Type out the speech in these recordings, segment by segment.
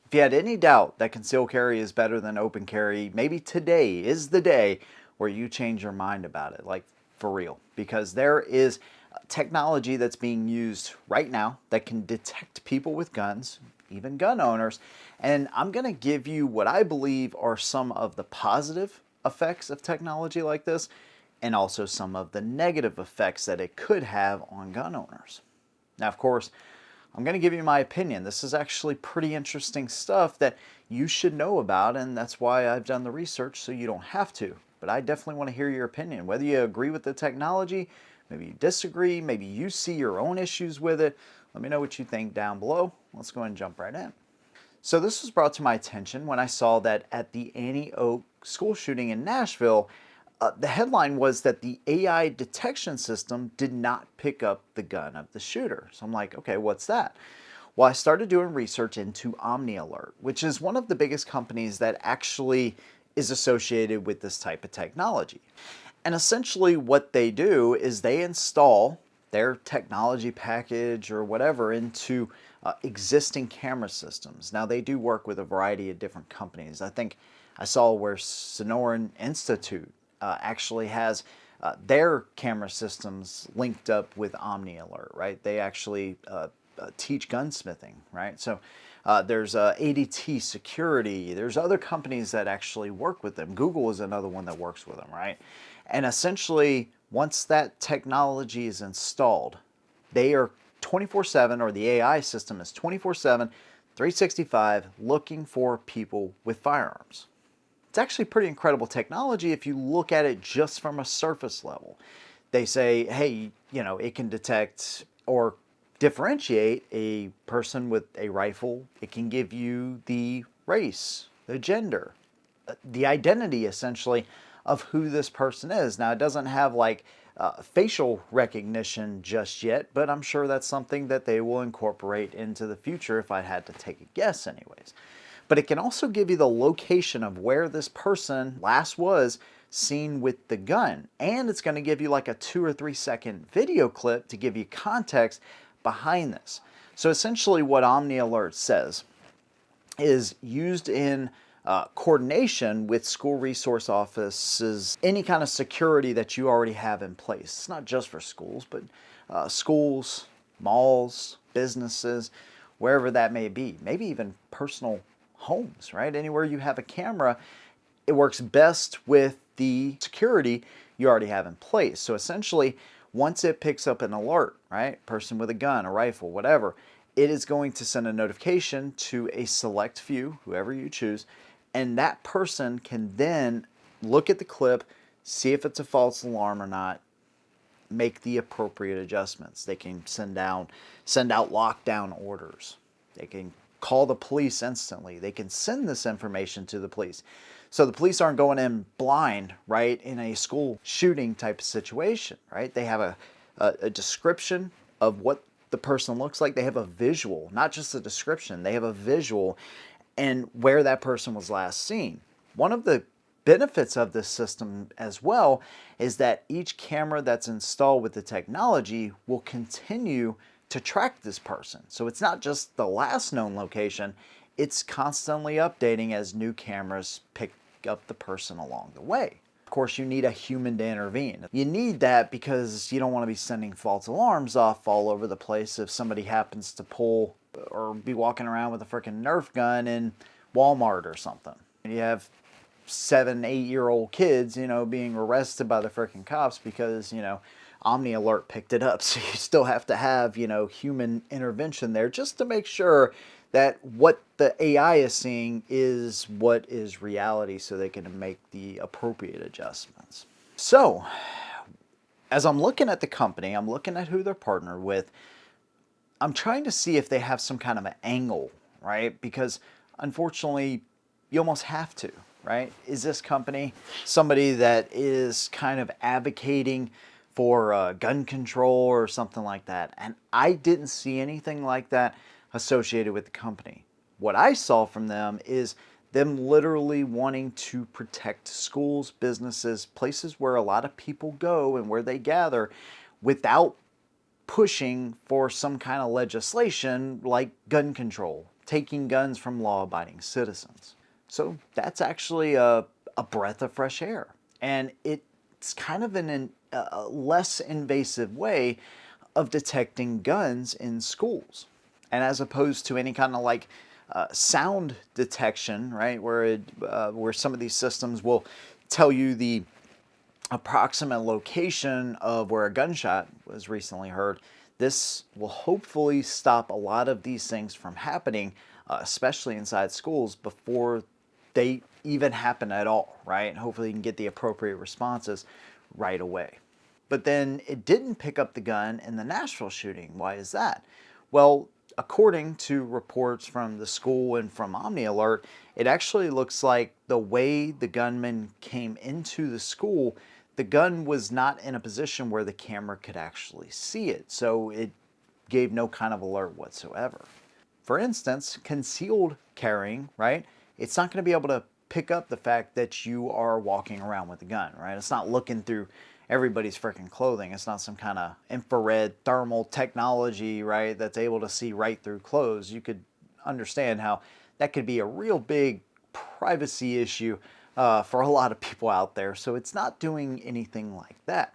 If you had any doubt that concealed carry is better than open carry, maybe today is the day where you change your mind about it, like for real. Because there is technology that's being used right now that can detect people with guns, even gun owners. And I'm going to give you what I believe are some of the positive effects of technology like this, and also some of the negative effects that it could have on gun owners. Now, of course, I'm going to give you my opinion. This is actually pretty interesting stuff that you should know about, and that's why I've done the research so you don't have to. But I definitely want to hear your opinion. Whether you agree with the technology, maybe you disagree, maybe you see your own issues with it, let me know what you think down below. Let's go ahead and jump right in. So this was brought to my attention when I saw that at the Annie Oak school shooting in Nashville, the headline was that the AI detection system did not pick up the gun of the shooter. So I'm like, okay, what's that? Well, I started doing research into Omni Alert, which is one of the biggest companies that actually is associated with this type of technology. And essentially what they do is they install their technology package or whatever into existing camera systems. Now they do work with a variety of different companies. I think I saw where Sonoran Institute actually has their camera systems linked up with Omni Alert, right? They actually teach gunsmithing, right? So there's ADT Security. There's other companies that actually work with them. Google is another one that works with them, right? And essentially, once that technology is installed, they are 24/7, or the AI system is 24/7, 365, looking for people with firearms. It's actually pretty incredible technology if you look at it just from a surface level. They say, hey, it can detect or differentiate a person with a rifle. It can give you the race, the gender, the identity essentially of who this person is. Now, it doesn't have like facial recognition just yet, but I'm sure that's something that they will incorporate into the future if I had to take a guess anyways. But it can also give you the location of where this person last was seen with the gun. And it's going to give you like a 2 or 3 second video clip to give you context behind this. So essentially what Omni Alert says is used in coordination with school resource offices, any kind of security that you already have in place. It's not just for schools, but schools, malls, businesses, wherever that may be, maybe even personal homes, right? Anywhere you have a camera, it works best with the security you already have in place. So essentially, once it picks up an alert, right? Person with a gun, a rifle, whatever, it is going to send a notification to a select few, whoever you choose, and that person can then look at the clip, see if it's a false alarm or not, make the appropriate adjustments. They can send out lockdown orders. They can call the police instantly. They can send this information to the police. So the police aren't going in blind, right, in a school shooting type of situation, right? They have a description of what the person looks like. They have a visual, not just a description. They have a visual and where that person was last seen. One of the benefits of this system as well is that each camera that's installed with the technology will continue to track this person. So it's not just the last known location, it's constantly updating as new cameras pick up the person along the way. Of course, you need a human to intervene. You need that because you don't want to be sending false alarms off all over the place if somebody happens to pull or be walking around with a freaking Nerf gun in Walmart or something. You have 7, 8-year-old kids, being arrested by the freaking cops because, Omni Alert picked it up. So you still have to have, human intervention there just to make sure that what the AI is seeing is what is reality so they can make the appropriate adjustments. So as I'm looking at the company, I'm looking at who they're partnered with, I'm trying to see if they have some kind of an angle, right? Because unfortunately, you almost have to, right? Is this company somebody that is kind of advocating for gun control or something like that? And I didn't see anything like that associated with the company. What I saw from them is them literally wanting to protect schools, businesses, places where a lot of people go and where they gather without pushing for some kind of legislation like gun control, taking guns from law-abiding citizens. So that's actually a breath of fresh air. And it's kind of a less invasive way of detecting guns in schools. And as opposed to any kind of like sound detection, right, where some of these systems will tell you the approximate location of where a gunshot was recently heard, this will hopefully stop a lot of these things from happening, especially inside schools, before they even happen at all, right? And hopefully you can get the appropriate responses right away. But then it didn't pick up the gun in the Nashville shooting. Why is that? Well, according to reports from the school and from Omni Alert, it actually looks like the way the gunman came into the school, the gun was not in a position where the camera could actually see it. So it gave no kind of alert whatsoever. For instance, concealed carrying, right? It's not going to be able to pick up the fact that you are walking around with a gun, right? It's not looking through everybody's freaking clothing. It's not some kind of infrared thermal technology, right, that's able to see right through clothes. You could understand how that could be a real big privacy issue for a lot of people out there. So it's not doing anything like that.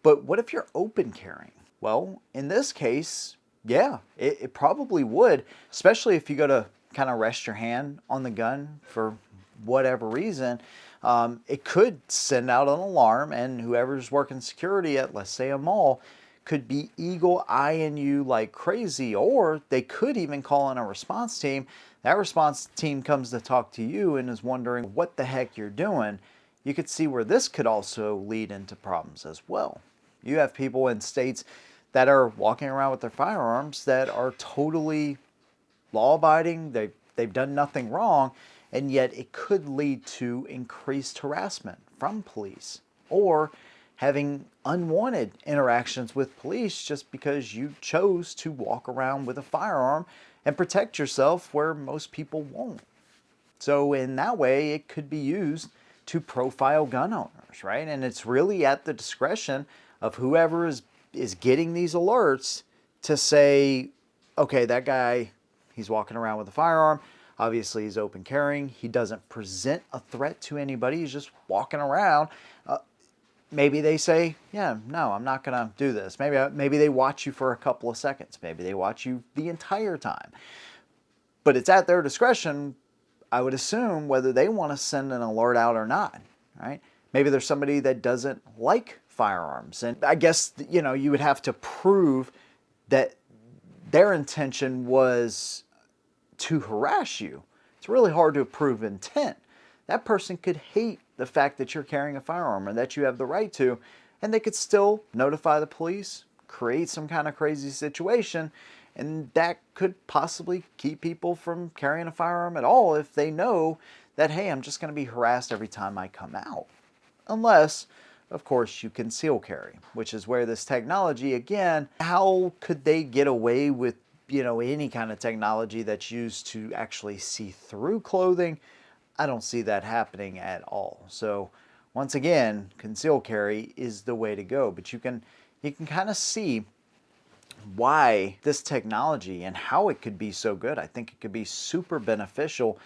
But what if you're open carrying? Well, in this case, yeah, it probably would, especially if you go to kind of rest your hand on the gun for whatever reason. It could send out an alarm, and whoever's working security at, let's say, a mall could be eagle-eyeing you like crazy, or they could even call in a response team. That response team comes to talk to you and is wondering what the heck you're doing. You could see where this could also lead into problems as well. You have people in states that are walking around with their firearms that are totally law-abiding. They've done nothing wrong, and yet it could lead to increased harassment from police or having unwanted interactions with police just because you chose to walk around with a firearm and protect yourself where most people won't. So in that way, it could be used to profile gun owners, right? And it's really at the discretion of whoever is getting these alerts to say, okay, that guy, he's walking around with a firearm. Obviously, he's open carrying. He doesn't present a threat to anybody. He's just walking around. Maybe they say, yeah, no, I'm not going to do this. Maybe they watch you for a couple of seconds. Maybe they watch you the entire time. But it's at their discretion, I would assume, whether they want to send an alert out or not, right? Maybe there's somebody that doesn't like firearms. And I guess, you would have to prove that their intention was to harass you. It's really hard to prove intent. That person could hate the fact that you're carrying a firearm or that you have the right to, and they could still notify the police, create some kind of crazy situation, and that could possibly keep people from carrying a firearm at all if they know that, hey, I'm just going to be harassed every time I come out. Unless, of course, you conceal carry, which is where this technology, again, how could they get away with any kind of technology that's used to actually see through clothing? I don't see that happening at all. So once again, conceal carry is the way to go. But you can kind of see why this technology and how it could be so good. I think it could be super beneficial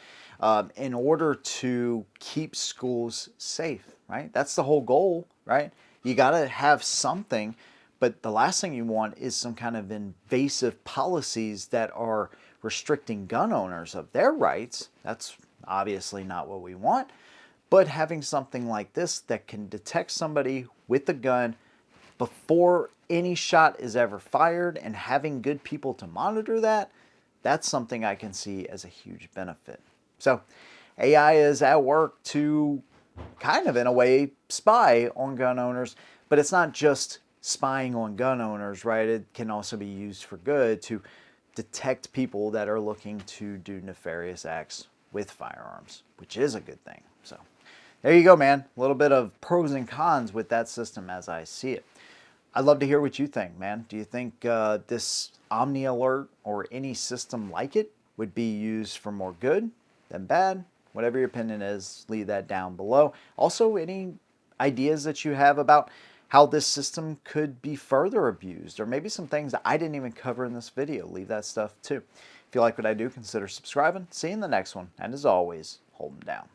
in order to keep schools safe, right? That's the whole goal, right? You got to have something. But the last thing you want is some kind of invasive policies that are restricting gun owners of their rights. That's obviously not what we want. But having something like this that can detect somebody with a gun before any shot is ever fired and having good people to monitor that, that's something I can see as a huge benefit. So AI is at work to kind of, in a way, spy on gun owners, but it's not just spying on gun owners, right? It can also be used for good to detect people that are looking to do nefarious acts with firearms, which is a good thing. So there you go, man. A little bit of pros and cons with that system as I see it. I'd love to hear what you think, man. Do you think this Omni Alert or any system like it would be used for more good than bad? Whatever your opinion is, leave that down below. Also, any ideas that you have about how this system could be further abused, or maybe some things that I didn't even cover in this video. Leave that stuff too. If you like what I do, consider subscribing. See you in the next one. And as always, hold them down.